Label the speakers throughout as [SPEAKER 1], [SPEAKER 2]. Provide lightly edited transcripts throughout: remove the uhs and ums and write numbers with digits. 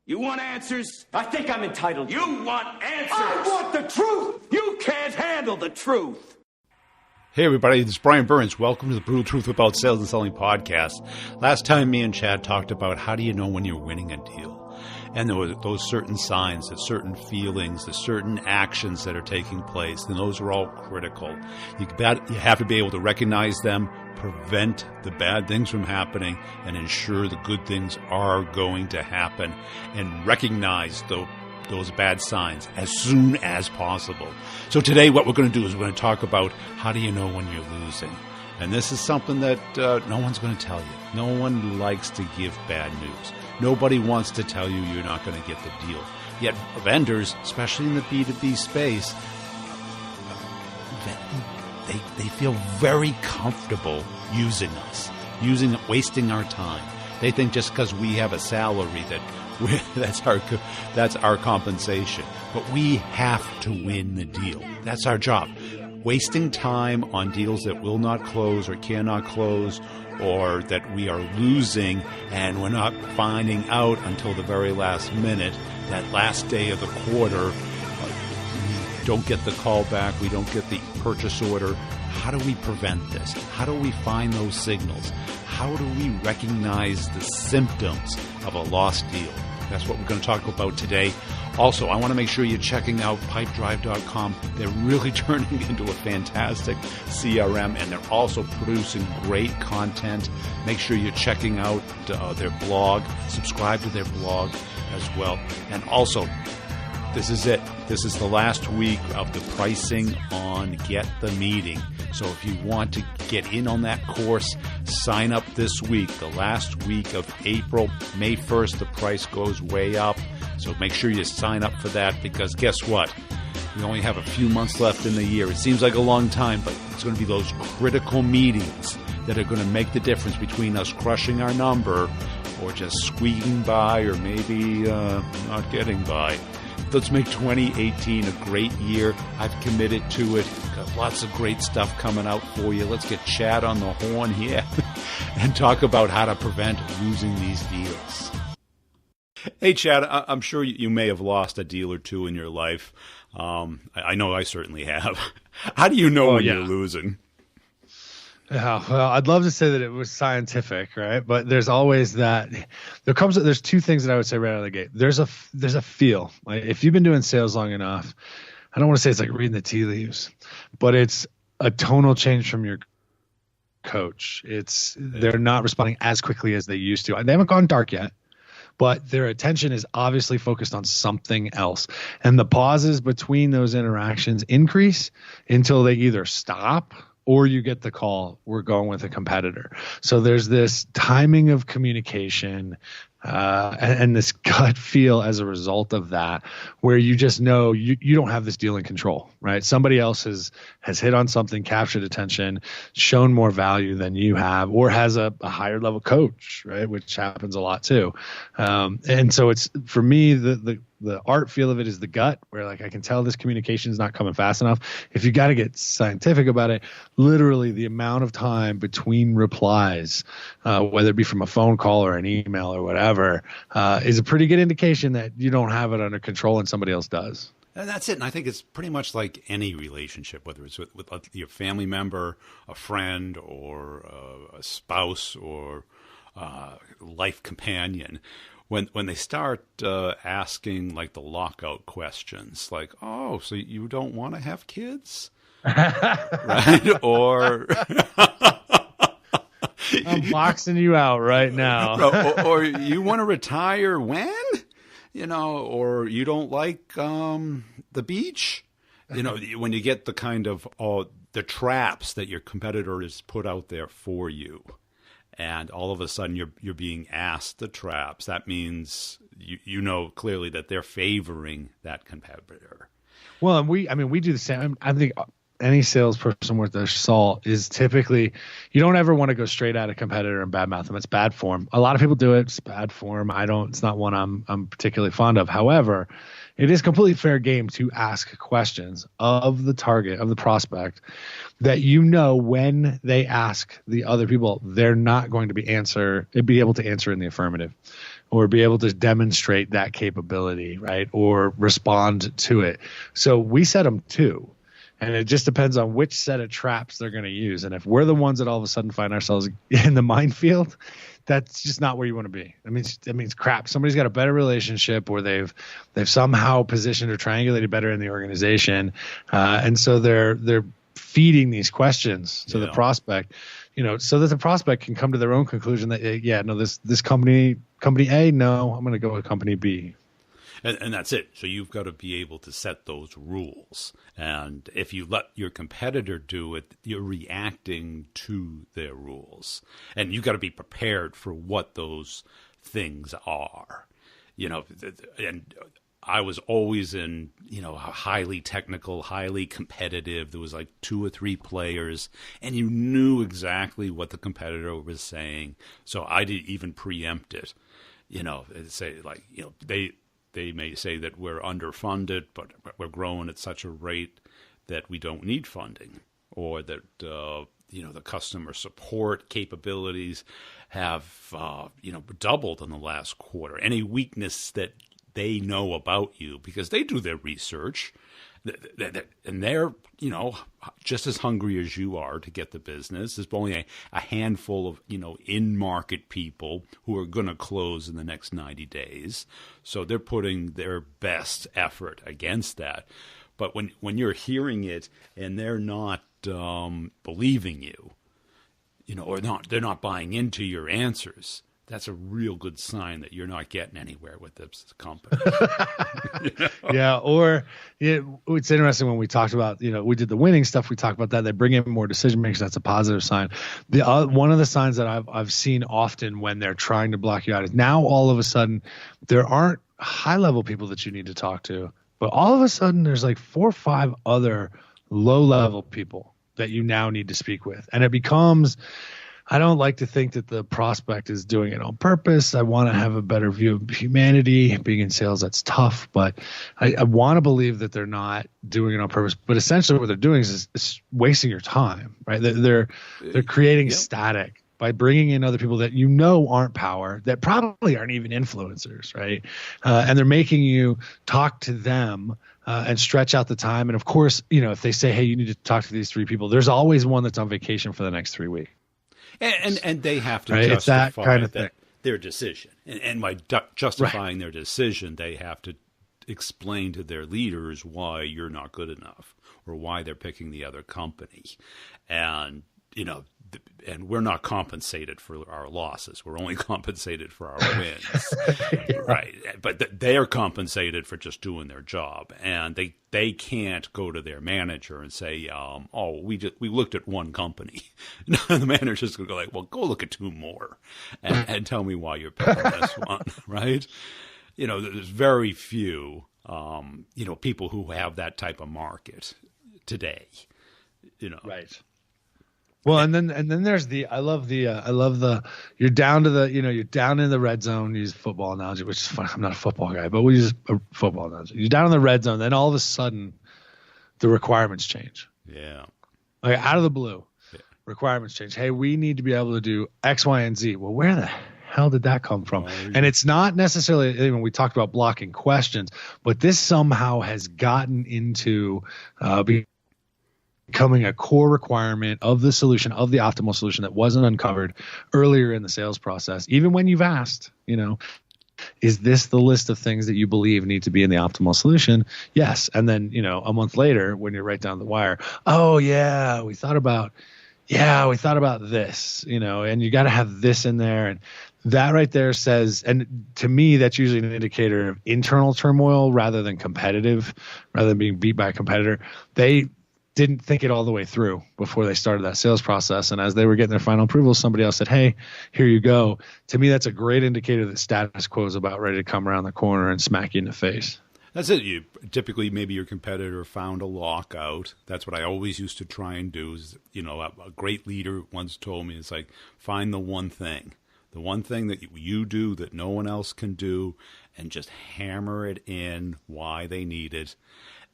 [SPEAKER 1] You want answers?
[SPEAKER 2] I think I'm entitled.
[SPEAKER 1] You want answers?
[SPEAKER 2] I want the truth!
[SPEAKER 1] You can't handle the truth.
[SPEAKER 3] Hey everybody, this is Brian Burns. Welcome to the Brutal Truth About Sales and Selling podcast. Last time me and Chad talked about how do you know when you're winning a deal. And there were those certain signs, the certain feelings, the certain actions that are taking place, and those are all critical. You have to be able to recognize them, prevent the bad things from happening, and ensure the good things are going to happen, and recognize those bad signs as soon as possible. So today what we're going to do is we're going to talk about how do you know when you're losing. And this is something that no one's going to tell you. No one likes to give bad news. Nobody wants to tell you you're not going to get the deal. Yet vendors, especially in the B2B space, they feel very comfortable using us, wasting our time. They think just because we have a salary that's our compensation. But we have to win the deal. That's our job. Wasting time on deals that will not close or cannot close, or that we are losing and we're not finding out until the very last minute, that last day of the quarter, we don't get the call back, we don't get the purchase order. How do we prevent this? How do we find those signals? How do we recognize the symptoms of a lost deal? That's what we're going to talk about today. Also, I want to make sure you're checking out pipedrive.com. They're really turning into a fantastic CRM, and they're also producing great content. Make sure you're checking out their blog. Subscribe to their blog as well. And also, this is it. This is the last week of the pricing on Get the Meeting. So if you want to get in on that course, sign up this week, the last week of April. May 1st, the price goes way up. So make sure you sign up for that, because guess what? We only have a few months left in the year. It seems like a long time, but it's going to be those critical meetings that are going to make the difference between us crushing our number or just squeaking by, or maybe not getting by. Let's make 2018 a great year. I've committed to it. Got lots of great stuff coming out for you. Let's get Chad on the horn here and talk about how to prevent losing these deals. Hey, Chad, I'm sure you may have lost a deal or two in your life. I know I certainly have. How do you know when you're losing?
[SPEAKER 4] Yeah, well, I'd love to say that it was scientific, right? But there's always that. There's two things that I would say right out of the gate. There's a feel. Like, if you've been doing sales long enough, I don't want to say it's like reading the tea leaves, but it's a tonal change from your coach. They're not responding as quickly as they used to. They haven't gone dark yet, but their attention is obviously focused on something else. And the pauses between those interactions increase until they either stop or you get the call, we're going with a competitor. So there's this timing of communication and this gut feel as a result of that, where you just know you don't have this deal in control, right? Somebody else has hit on something, captured attention, shown more value than you have, or has a higher level coach, right? Which happens a lot too. And so it's, for me, the art feel of it is the gut, where like I can tell this communication is not coming fast enough. If you got to get scientific about it, literally the amount of time between replies, whether it be from a phone call or an email or whatever, is a pretty good indication that you don't have it under control and somebody else does.
[SPEAKER 3] And that's it. And I think it's pretty much like any relationship, whether it's with your family member, a friend, or a spouse, or life companion. When they start asking like the lockout questions, like, oh, so you don't want to have kids? Right? Or
[SPEAKER 4] I'm boxing you out right now.
[SPEAKER 3] or you want to retire when? Or you don't like the beach? When you get the kind of the traps that your competitor has put out there for you. And all of a sudden you're being asked the traps. That means you know clearly that they're favoring that competitor.
[SPEAKER 4] Well, and we do the same. I think any salesperson worth their salt is typically, you don't ever want to go straight at a competitor and badmouth them. It's bad form. A lot of people do it. It's bad form. It's not one I'm particularly fond of. However, it is completely fair game to ask questions of the target, of the prospect, that when they ask the other people, they're not going to be able to answer in the affirmative. or be able to demonstrate that capability, right? Or respond to it. So we set them 2. And it just depends on which set of traps they're going to use. And if we're the ones that all of a sudden find ourselves in the minefield, that's just not where you want to be. It means crap. Somebody's got a better relationship, or they've somehow positioned or triangulated better in the organization, and so they're feeding these questions to the prospect, so that the prospect can come to their own conclusion that this company A, no, I'm going to go with company B.
[SPEAKER 3] And that's it. So you've got to be able to set those rules. And if you let your competitor do it, you're reacting to their rules. And you've got to be prepared for what those things are. And I was always in, highly technical, highly competitive. There was like 2 or 3 players, and you knew exactly what the competitor was saying. So I didn't even preempt it. Say like, they may say that we're underfunded, but we're growing at such a rate that we don't need funding, or that the customer support capabilities have doubled in the last quarter. Any weakness that they know about you, because they do their research, and they're just as hungry as you are to get the business. There's only a handful of in-market people who are going to close in the next 90 days, so they're putting their best effort against that. But when you're hearing it and they're not believing you, or they're not buying into your answers, that's a real good sign that you're not getting anywhere with this company.
[SPEAKER 4] Yeah, it's interesting when we talked about, we did the winning stuff. We talked about that. They bring in more decision makers. That's a positive sign. One of the signs that I've seen often when they're trying to block you out is now all of a sudden there aren't high level people that you need to talk to, but all of a sudden there's like 4 or 5 other low level people that you now need to speak with, and it becomes. I don't like to think that the prospect is doing it on purpose. I want to have a better view of humanity. Being in sales, that's tough, but I want to believe that they're not doing it on purpose. But essentially what they're doing is wasting your time, right? They're creating static by bringing in other people that aren't power, that probably aren't even influencers, right? And they're making you talk to them and stretch out the time. And of course, if they say, hey, you need to talk to these 3 people, there's always one that's on vacation for the next 3 weeks.
[SPEAKER 3] And they have to
[SPEAKER 4] justify
[SPEAKER 3] that
[SPEAKER 4] kind of
[SPEAKER 3] their decision. And by justifying their decision, they have to explain to their leaders why you're not good enough, or why they're picking the other company. And, and we're not compensated for our losses. We're only compensated for our wins. Right. But they are compensated for just doing their job. And they can't go to their manager and say, we looked at one company. The manager's going to go like, well, go look at 2 more and tell me why you're picking this one. Right. There's very few, people who have that type of market today,
[SPEAKER 4] Right. Well, and then there's I love the you're down to you're down in the red zone. Use football analogy, which is fun. I'm not a football guy, but we use a football analogy. You're down in the red zone, then all of a sudden the requirements change.
[SPEAKER 3] Yeah.
[SPEAKER 4] Like out of the blue, requirements change. Hey, we need to be able to do X, Y, and Z. Well, where the hell did that come from? And it's not necessarily, when we talked about blocking questions, but this somehow has gotten into becoming a core requirement of the solution, of the optimal solution, that wasn't uncovered earlier in the sales process. Even when you've asked, is this the list of things that you believe need to be in the optimal solution? Yes. And then, a month later, when you're right down the wire, oh yeah, we thought about this, and you got to have this in there. And that right there says, and to me, that's usually an indicator of internal turmoil rather than being beat by a competitor. They didn't think it all the way through before they started that sales process. And as they were getting their final approval, somebody else said, hey, here you go. To me, that's a great indicator that status quo is about ready to come around the corner and smack you in the face.
[SPEAKER 3] That's it. You typically, maybe your competitor found a lockout. That's what I always used to try and do. Is, a great leader once told me, it's like, find the one thing that you do that no one else can do, and just hammer it in why they need it.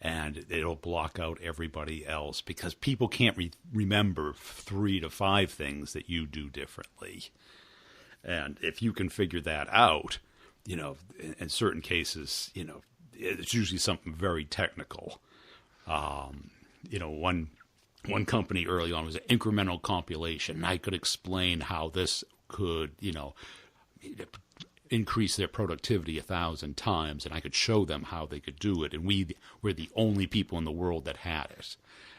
[SPEAKER 3] And it'll block out everybody else, because people can't remember 3 to 5 things that you do differently. And if you can figure that out, in certain cases, it's usually something very technical. One company early on was an incremental compilation, and I could explain how this could, increase their productivity 1,000 times, and I could show them how they could do it. And we were the only people in the world that had it,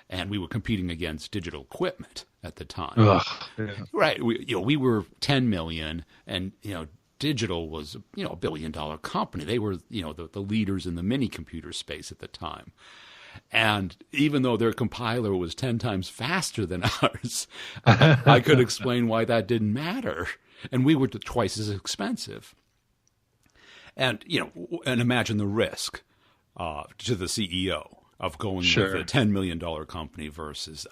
[SPEAKER 3] and we were competing against digital equipment at the time.
[SPEAKER 4] Ugh, yeah.
[SPEAKER 3] Right? We were 10 million, and digital was a $1 billion company. They were the leaders in the mini computer space at the time. And even though their compiler was 10 times faster than ours, I could explain why that didn't matter. And we were twice as expensive. And, and imagine the risk to the CEO of going with a $10 million company versus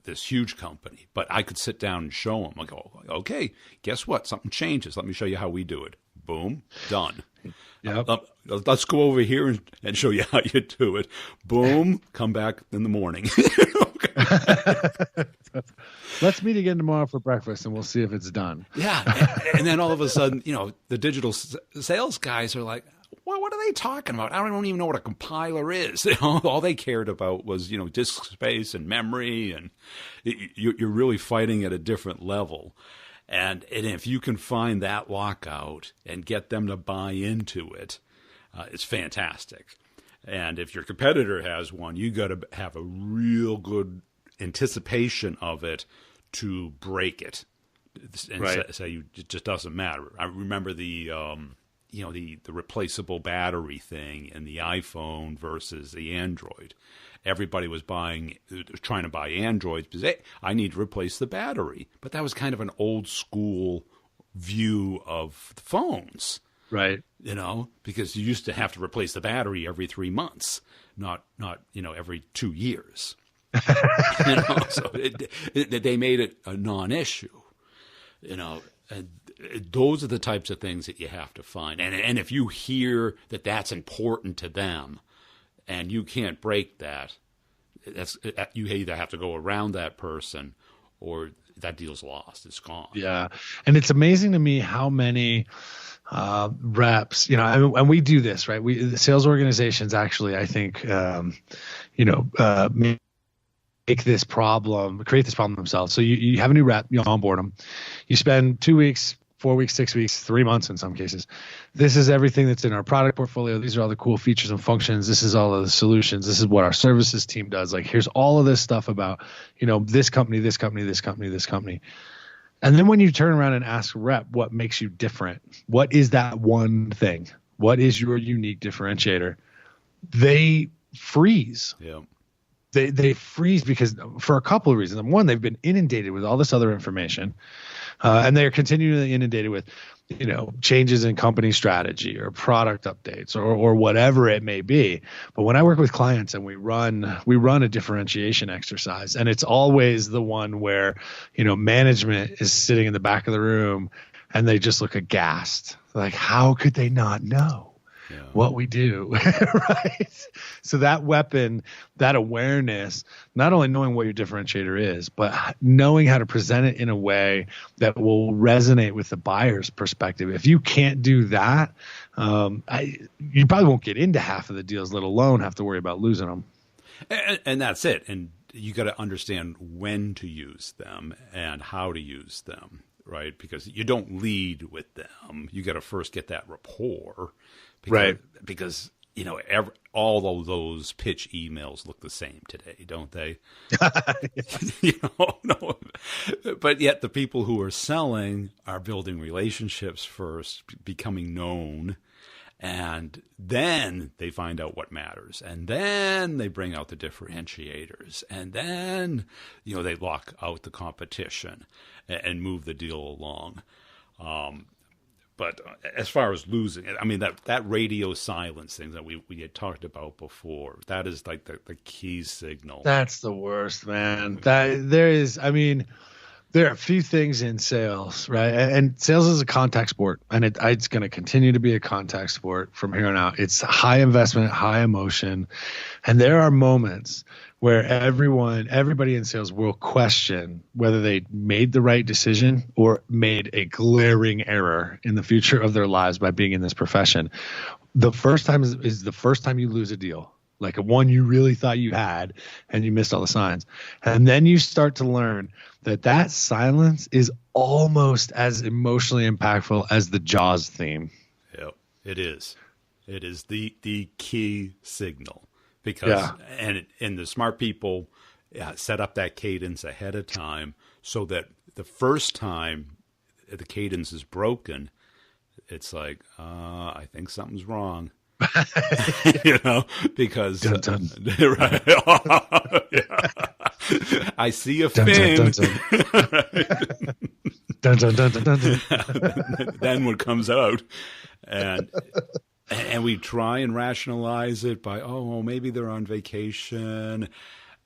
[SPEAKER 3] this huge company. But I could sit down and show them. I go, okay, guess what? Something changes. Let me show you how we do it. Boom, done.
[SPEAKER 4] Yep.
[SPEAKER 3] Let's go over here and show you how you do it. Boom, come back in the morning.
[SPEAKER 4] Let's meet again tomorrow for breakfast, and we'll see if it's done.
[SPEAKER 3] Yeah, and then all of a sudden, the digital sales guys are like, well, what are they talking about? I don't even know what a compiler is. All they cared about was, disk space and memory, and you're really fighting at a different level. And if you can find that lockout and get them to buy into it, it's fantastic. And if your competitor has one, you got to have a real good anticipation of it to break it. And
[SPEAKER 4] right.
[SPEAKER 3] say it just doesn't matter. I remember the replaceable battery thing in the iPhone versus the Android. Everybody was trying to buy Androids because, hey, I need to replace the battery. But that was kind of an old school view of the phones.
[SPEAKER 4] Right.
[SPEAKER 3] Because you used to have to replace the battery every 3 months, not every 2 years. So they made it a non-issue. And those are the types of things that you have to find. And if you hear that that's important to them, and you can't break that, you either have to go around that person, or that deal's lost. It's gone.
[SPEAKER 4] Yeah, and it's amazing to me how many reps, and we do this, right? The sales organizations actually, I think, create this problem themselves. So you have a new rep, you onboard them, you spend 2 weeks, 4 weeks, 6 weeks, 3 months in some cases. This is everything that's in our product portfolio. These are all the cool features and functions. This is all of the solutions. This is what our services team does. Like, here's all of this stuff about, this company, this company, this company, this company. And then when you turn around and ask a rep, what makes you different? What is that one thing? What is your unique differentiator? They freeze.
[SPEAKER 3] Yeah.
[SPEAKER 4] They freeze because for a couple of reasons. One, they've been inundated with all this other information, and they are continually inundated with, changes in company strategy or product updates or whatever it may be. But when I work with clients and we run a differentiation exercise, and it's always the one where, management is sitting in the back of the room and they just look aghast. Like, how could they not know what we do? Right? So that weapon, that awareness, not only knowing what your differentiator is, but knowing how to present it in a way that will resonate with the buyer's perspective. If you can't do that, you probably won't get into half of the deals, let alone have to worry about losing them.
[SPEAKER 3] And that's it. And you got to understand when to use them and how to use them, right? Because you don't lead with them. You got to first get that rapport. Because all of those pitch emails look the same today, don't they? No. But yet the people who are selling are building relationships first, becoming known, and then they find out what matters, and then they bring out the differentiators, and then they lock out the competition and move the deal along. But as far as losing it, I mean, that radio silence thing that we had talked about before, that is like the key signal.
[SPEAKER 4] That's the worst, man. That there is, I mean, There are a few things in sales, right? And sales is a contact sport, and it's going to continue to be a contact sport from here on out. It's high investment, high emotion, and there are moments where everybody in sales will question whether they made the right decision or made a glaring error in the future of their lives by being in this profession. The first time is the first time you lose a deal, like a one you really thought you had and you missed all the signs. And then you start to learn that silence is almost as emotionally impactful as the Jaws theme.
[SPEAKER 3] Yeah, it is. It is the key signal because and the smart people set up that cadence ahead of time so that the first time the cadence is broken, it's like, I think something's wrong. Because
[SPEAKER 4] dun, dun.
[SPEAKER 3] Right. Yeah. I see a fin.
[SPEAKER 4] Dun, dun, dun, dun, dun, dun.
[SPEAKER 3] Then what comes out, and we try and rationalize it by, maybe they're on vacation,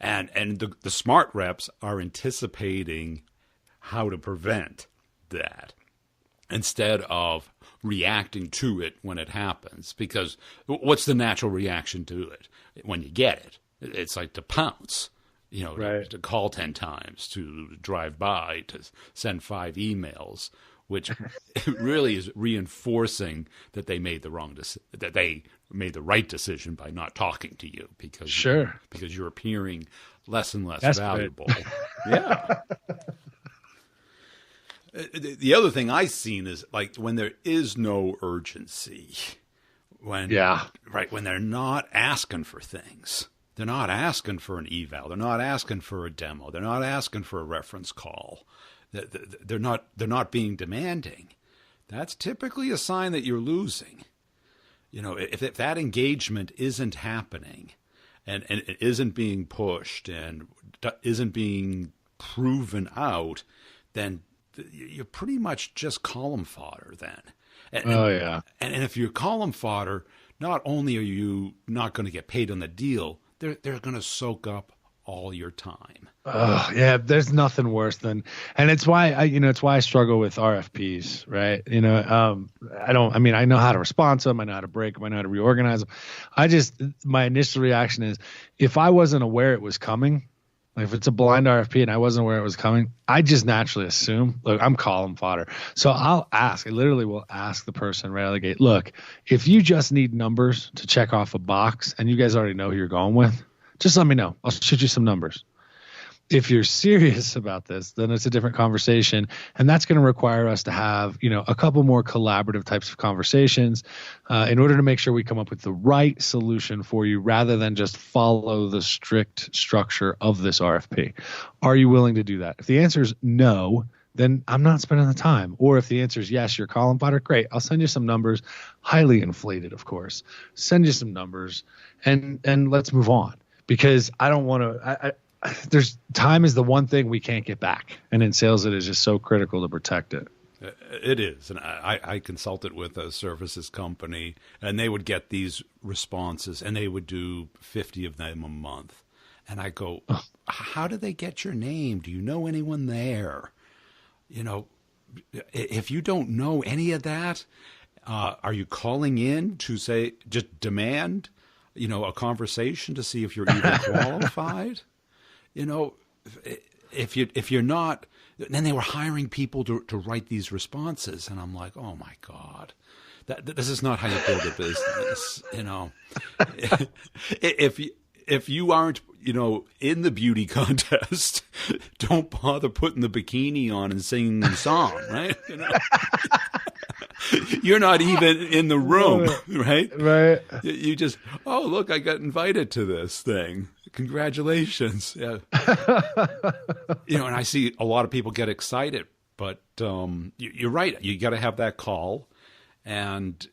[SPEAKER 3] and the smart reps are anticipating how to prevent that instead of reacting to it when it happens. Because what's the natural reaction to it when you get it? It's like to pounce,
[SPEAKER 4] right.
[SPEAKER 3] to call 10 times, to drive by, to send 5 emails, which really is reinforcing that they made the right decision by not talking to you because you're appearing less and less valuable. Yeah. The other thing I've seen is like when there is no urgency, when they're not asking for things. They're not asking for an eval. They're not asking for a demo. They're not asking for a reference call. They're not being demanding. That's typically a sign that you're losing. If that engagement isn't happening and it isn't being pushed and isn't being proven out, then you're pretty much just column fodder then. And if you're column fodder, not only are you not going to get paid on the deal, they're going to soak up all your time.
[SPEAKER 4] Oh, yeah, there's nothing worse than, and it's why I struggle with RFPs, right? I know how to respond to them. I know how to break them. I know how to reorganize them. My initial reaction is if I wasn't aware it was coming, like if it's a blind RFP and I wasn't aware it was coming, I just naturally assume, look, I'm column fodder. So I literally will ask the person right out of the gate, look, if you just need numbers to check off a box and you guys already know who you're going with, just let me know. I'll shoot you some numbers. If you're serious about this, then it's a different conversation. And that's going to require us to have, a couple more collaborative types of conversations in order to make sure we come up with the right solution for you rather than just follow the strict structure of this RFP. Are you willing to do that? If the answer is no, then I'm not spending the time. Or if the answer is yes, you're column fodder, great. I'll send you some numbers, highly inflated, of course. Send you some numbers and let's move on. Because I don't want to. There's time is the one thing we can't get back, and in sales, it is just so critical to protect it.
[SPEAKER 3] It is, and I consulted with a services company, and they would get these responses, and they would do 50 of them a month, and I go, how do they get your name? Do you know anyone there? If you don't know any of that, are you calling in to say just demand? A conversation to see if you're even qualified. If you're not, then they were hiring people to write these responses, and I'm like, oh my God, this is not how you build a business. If you aren't, in the beauty contest, don't bother putting the bikini on and singing the song, right? You're not even in the room, right?
[SPEAKER 4] Right.
[SPEAKER 3] You just, look, I got invited to this thing. Congratulations. Yeah. And I see a lot of people get excited, but you're right. You got to have that call. And,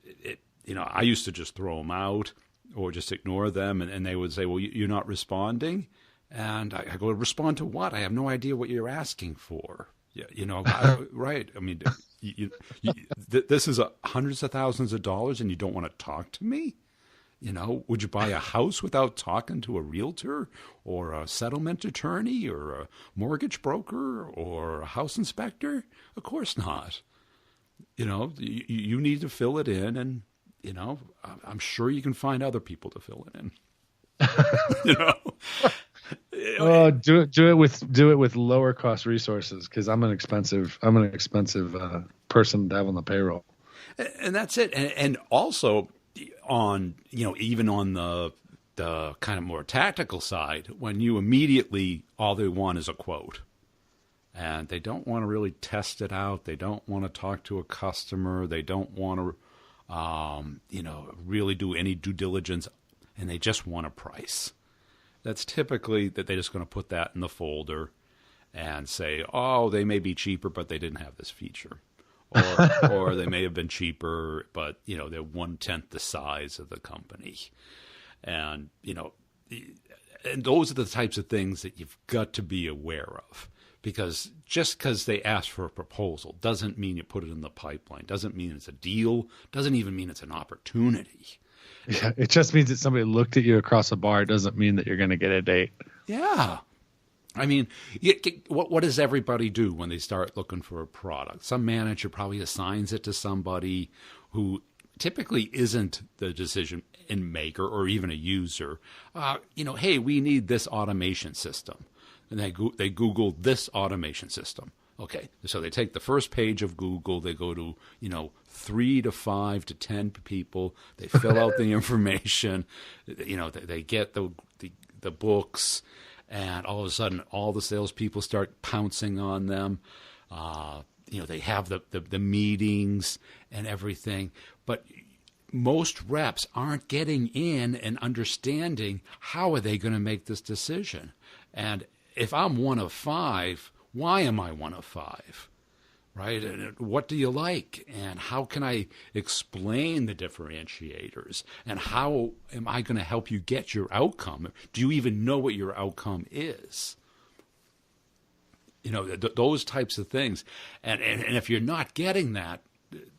[SPEAKER 3] I used to just throw them out or just ignore them. And they would say, well, you're not responding. And I go, respond to what? I have no idea what you're asking for. Yeah, right. I mean, this is hundreds of thousands of dollars and you don't want to talk to me? You know, would you buy a house without talking to a realtor or a settlement attorney or a mortgage broker or a house inspector? Of course not. You know, you need to fill it in, and, you know, I'm sure you can find other people to fill it in. You know?
[SPEAKER 4] Oh, do it with lower cost resources, because I'm an expensive person to have on the payroll.
[SPEAKER 3] And that's it. And also on, you know, even on the kind of more tactical side, when you immediately, all they want is a quote. And they don't want to really test it out. They don't want to talk to a customer. They don't want to, you know, really do any due diligence. And they just want a price. That's typically that they're just going to put that in the folder and say, oh, they may be cheaper, but they didn't have this feature. Or they may have been cheaper, but, you know, they're 1/10 the size of the company. And, you know, and those are the types of things that you've got to be aware of. Because just because they ask for a proposal doesn't mean you put it in the pipeline, doesn't mean it's a deal, doesn't even mean it's an opportunity.
[SPEAKER 4] Yeah, it just means that somebody looked at you across a bar. It doesn't mean that you're going to get a date.
[SPEAKER 3] Yeah. I mean, what does everybody do when they start looking for a product? Some manager probably assigns it to somebody who typically isn't the decision maker or even a user. You know, hey, we need this automation system. And they Google this automation system. Okay, so they take the first page of Google, they go to, you know, 3 to 5 to 10 people, they fill out the information, you know, they get the books, and all of a sudden all the salespeople start pouncing on them. You know, they have the meetings and everything, but most reps aren't getting in and understanding how are they going to make this decision. And if I'm one of 5, why am I one of 5, right? And what do you like? And how can I explain the differentiators? And how am I going to help you get your outcome? Do you even know what your outcome is? You know, those types of things. And if you're not getting that,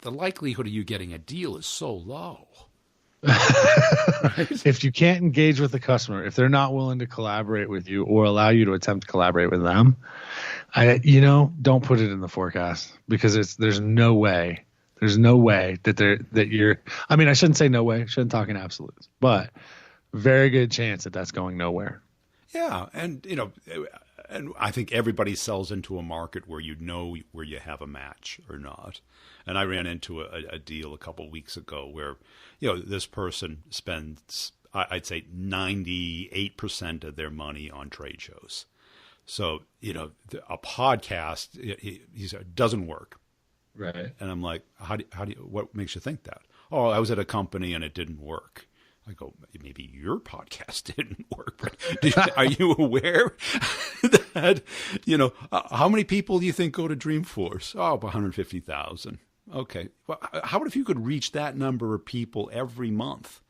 [SPEAKER 3] the likelihood of you getting a deal is so low.
[SPEAKER 4] If you can't engage with the customer, if they're not willing to collaborate with you or allow you to attempt to collaborate with them, don't put it in the forecast, because there's no way that you're. I mean, I shouldn't say no way. I shouldn't talk in absolutes, but very good chance that that's going nowhere.
[SPEAKER 3] Yeah, and and I think everybody sells into a market where you know where you have a match or not. And I ran into a deal a couple of weeks ago where, you know, this person spends, I'd say, 98% of their money on trade shows. So, you know, a podcast, he said, doesn't work.
[SPEAKER 4] Right.
[SPEAKER 3] And I'm like, what makes you think that? Oh, I was at a company and it didn't work. I go, maybe your podcast didn't work, but are you aware that, you know, how many people do you think go to Dreamforce? Oh, about 150,000. Okay. Well, how about if you could reach that number of people every month,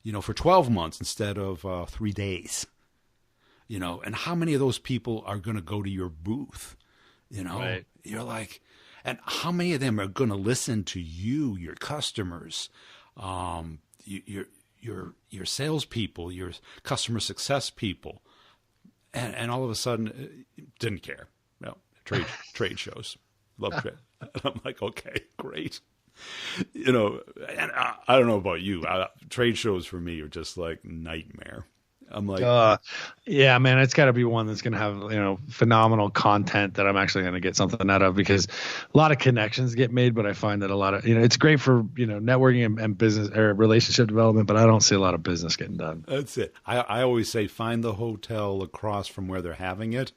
[SPEAKER 3] you know, for 12 months instead of 3 days, you know, and how many of those people are going to go to your booth? You know,
[SPEAKER 4] right.
[SPEAKER 3] You're like, and how many of them are going to listen to you, your customers, your salespeople, your customer success people, and all of a sudden didn't care. Well, trade shows, love trade. And I'm like, okay, great. You know, and I don't know about you. Trade shows for me are just like nightmare. I'm like,
[SPEAKER 4] yeah, man, it's got to be one that's going to have, you know, phenomenal content that I'm actually going to get something out of, because a lot of connections get made, but I find that a lot of, you know, it's great for, you know, networking and business or relationship development, but I don't see a lot of business getting done.
[SPEAKER 3] That's it. I always say, find the hotel across from where they're having it,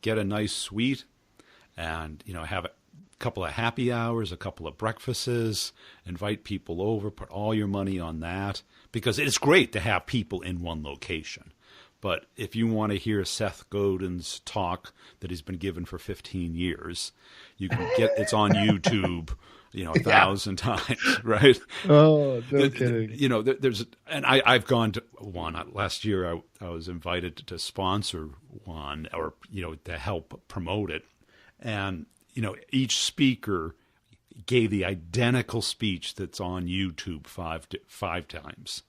[SPEAKER 3] get a nice suite, and, you know, have a couple of happy hours, a couple of breakfasts, invite people over, put all your money on that. Because it's great to have people in one location. But if you want to hear Seth Godin's talk that he's been given for 15 years, you can it's on YouTube, you know, 1,000 times, right?
[SPEAKER 4] Oh, no kidding.
[SPEAKER 3] You know, and I've gone to one. Last year I was invited to sponsor one, or, you know, to help promote it. And, you know, each speaker gave the identical speech that's on YouTube five times.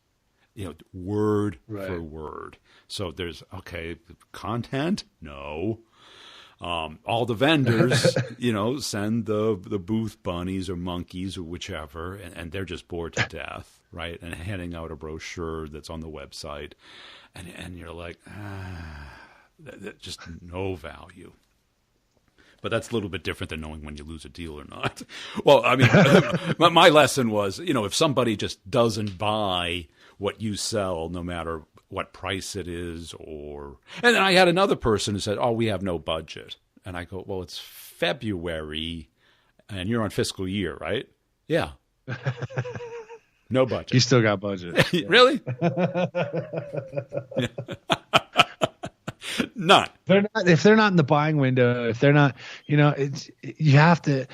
[SPEAKER 3] word
[SPEAKER 4] Right.
[SPEAKER 3] for word. So there's, content? No. All the vendors, send the booth bunnies or monkeys or whichever, and they're just bored to death, right? And handing out a brochure that's on the website. And you're like, that just no value. But that's a little bit different than knowing when you lose a deal or not. Well, I mean, my lesson was, if somebody just doesn't buy what you sell, no matter what price it is, and then I had another person who said, "Oh, we have no budget." And I go, "Well, it's February and you're on fiscal year, right?" "Yeah." No budget.
[SPEAKER 4] You still got budget.
[SPEAKER 3] Really? None.
[SPEAKER 4] If they're not in the buying window, if they're not, you have to.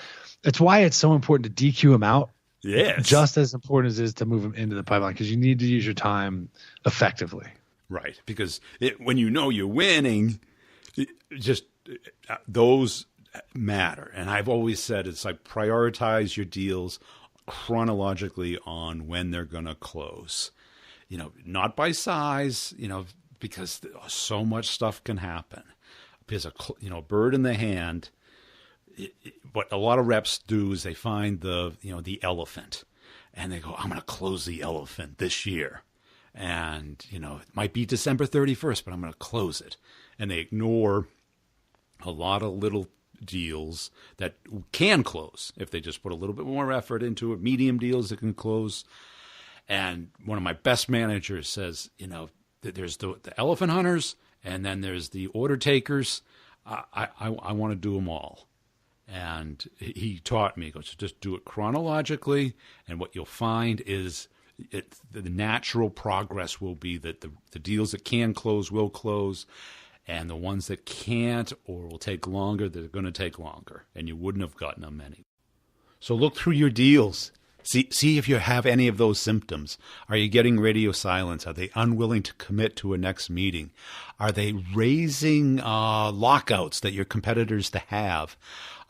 [SPEAKER 4] It's why it's so important to DQ them out.
[SPEAKER 3] Yes.
[SPEAKER 4] Just as important as it is to move them into the pipeline, because you need to use your time effectively.
[SPEAKER 3] Right. Because when you're winning, those matter. And I've always said it's like prioritize your deals chronologically on when they're going to close. Not by size, because so much stuff can happen. Because a bird in the hand. What a lot of reps do is they find the elephant, and they go, "I'm going to close the elephant this year," and it might be December 31st, but I'm going to close it, and they ignore a lot of little deals that can close if they just put a little bit more effort into it. Medium deals that can close, and one of my best managers says, there's the elephant hunters, and then there's the order takers. I want to do them all. And he taught me, he goes, just do it chronologically, and what you'll find is the natural progress will be that the deals that can close will close, and the ones that can't or will take longer, they're going to take longer, and you wouldn't have gotten them anyway. So look through your deals. See if you have any of those symptoms. Are you getting radio silence? Are they unwilling to commit to a next meeting? Are they raising lockouts that your competitors to have?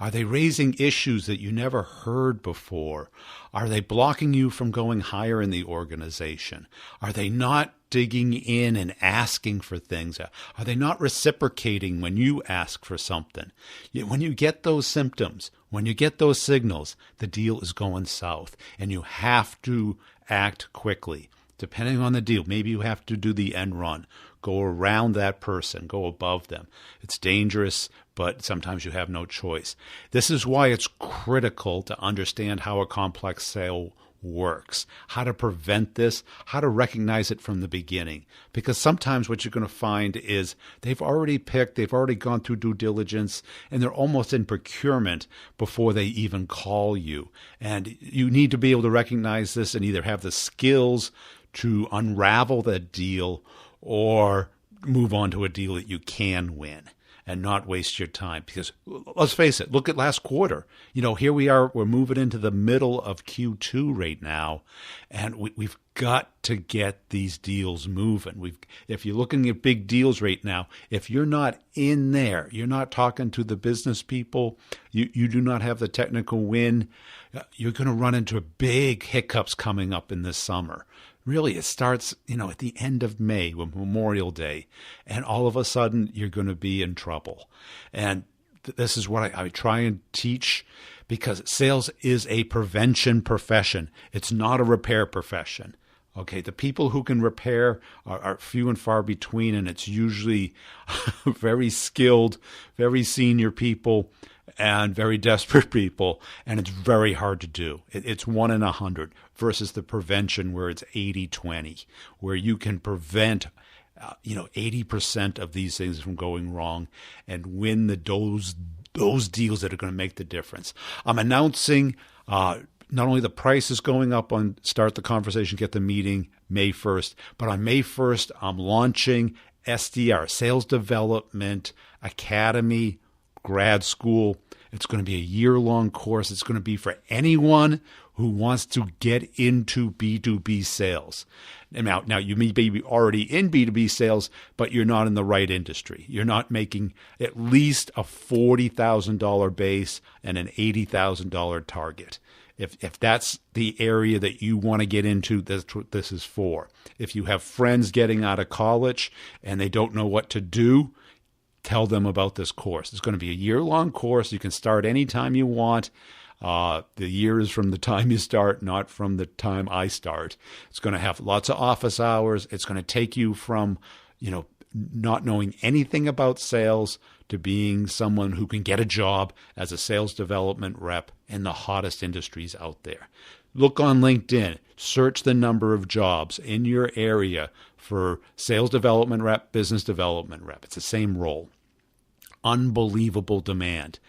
[SPEAKER 3] Are they raising issues that you never heard before? Are they blocking you from going higher in the organization? Are they not digging in and asking for things? Are they not reciprocating when you ask for something? When you get those symptoms, when you get those signals, the deal is going south, and you have to act quickly. Depending on the deal, maybe you have to do the end run, go around that person, go above them. It's dangerous, but sometimes you have no choice. This is why it's critical to understand how a complex sale works, how to prevent this, how to recognize it from the beginning. Because sometimes what you're going to find is they've already gone through due diligence, and they're almost in procurement before they even call you. And you need to be able to recognize this and either have the skills to unravel that deal or move on to a deal that you can win and not waste your time. Because let's face it, look at last quarter. Here we are, we're moving into the middle of Q2 right now, and we've got to get these deals moving. If you're looking at big deals right now, if you're not in there, you're not talking to the business people, you do not have the technical win, you're going to run into big hiccups coming up in this summer. Really, it starts, at the end of May with Memorial Day, and all of a sudden you're going to be in trouble. And this is what I try and teach, because sales is a prevention profession. It's not a repair profession. Okay, the people who can repair are few and far between, and it's usually very skilled, very senior people and very desperate people, and it's very hard to do. It's 1 in 100 versus the prevention where it's 80-20, where you can prevent 80% of these things from going wrong and win those deals that are going to make the difference. I'm announcing not only the price is going up on Start the Conversation, Get the Meeting, May 1st, but on May 1st, I'm launching SDR, Sales Development Academy Grad School. It's going to be a year-long course. It's going to be for anyone who wants to get into B2B sales. Now you may be already in B2B sales, but you're not in the right industry. You're not making at least a $40,000 base and an $80,000 target. If that's the area that you want to get into, that's what this is for. If you have friends getting out of college and they don't know what to do, tell them about this course. It's going to be a year-long course. You can start anytime you want. The year is from the time you start, not from the time I start. It's going to have lots of office hours. It's going to take you from, not knowing anything about sales to being someone who can get a job as a sales development rep in the hottest industries out there. Look on LinkedIn, search the number of jobs in your area for sales development rep, business development rep. It's the same role. Unbelievable demand.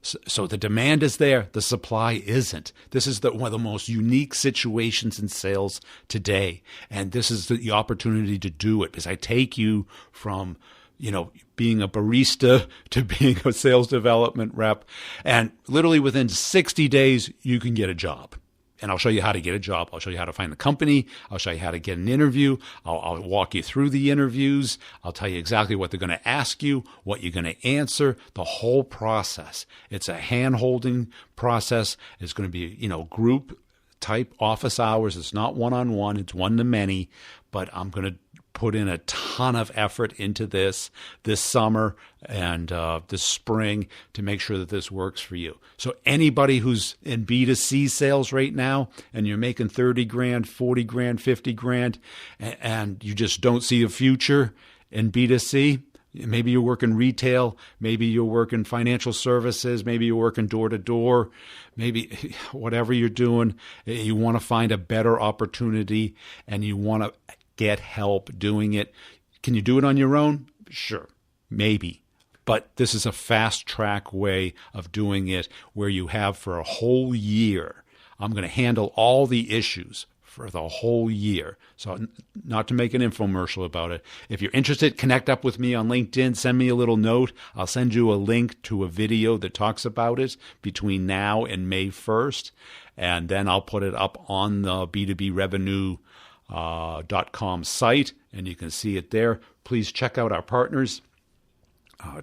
[SPEAKER 3] So the demand is there, the supply isn't. This is one of the most unique situations in sales today. And this is the opportunity to do it, because I take you from being a barista to being a sales development rep. And literally within 60 days, you can get a job. And I'll show you how to get a job. I'll show you how to find the company. I'll show you how to get an interview. I'll walk you through the interviews. I'll tell you exactly what they're going to ask you, what you're going to answer, the whole process. It's a hand-holding process. It's going to be, group type office hours. It's not one-on-one. It's one-to-many. But I'm going to put in a ton of effort into this summer and this spring to make sure that this works for you. So anybody who's in B2C sales right now and you're making 30 grand, 40 grand, 50 grand, and you just don't see a future in B2C, maybe you're working retail, maybe you're working financial services, maybe you're working door to door, maybe whatever you're doing, you want to find a better opportunity and you want to get help doing it. Can you do it on your own? Sure, maybe. But this is a fast track way of doing it where you have for a whole year. I'm going to handle all the issues for the whole year. So not to make an infomercial about it. If you're interested, connect up with me on LinkedIn. Send me a little note. I'll send you a link to a video that talks about it between now and May 1st. And then I'll put it up on the B2B Revenue .com site, and you can see it there. Please check out our partners.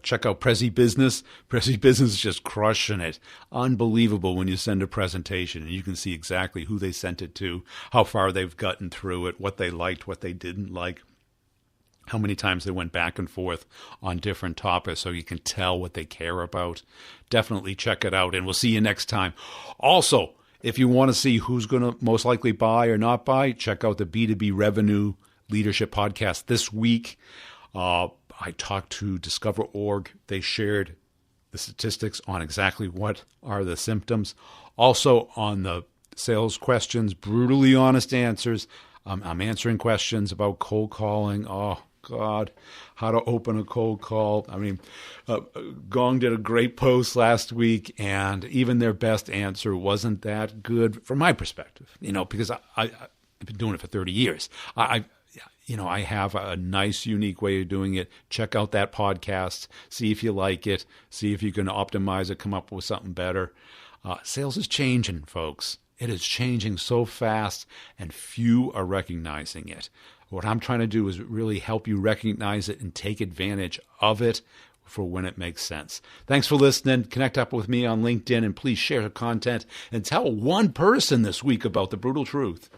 [SPEAKER 3] Check out Prezi Business. Prezi Business is just crushing it. Unbelievable when you send a presentation, and you can see exactly who they sent it to, how far they've gotten through it, what they liked, what they didn't like, how many times they went back and forth on different topics, so you can tell what they care about. Definitely check it out, and we'll see you next time. Also, if you want to see who's going to most likely buy or not buy, check out the B2B Revenue Leadership Podcast this week. I talked to Discover.org. They shared the statistics on exactly what are the symptoms. Also on the sales questions, brutally honest answers. I'm answering questions about cold calling. Oh, God, how to open a cold call. I mean, Gong did a great post last week, and even their best answer wasn't that good from my perspective, because I've been doing it for 30 years. I have a nice, unique way of doing it. Check out that podcast. See if you like it. See if you can optimize it, come up with something better. Sales is changing, folks. It is changing so fast, and few are recognizing it. What I'm trying to do is really help you recognize it and take advantage of it for when it makes sense. Thanks for listening. Connect up with me on LinkedIn, and please share the content and tell one person this week about the brutal truth.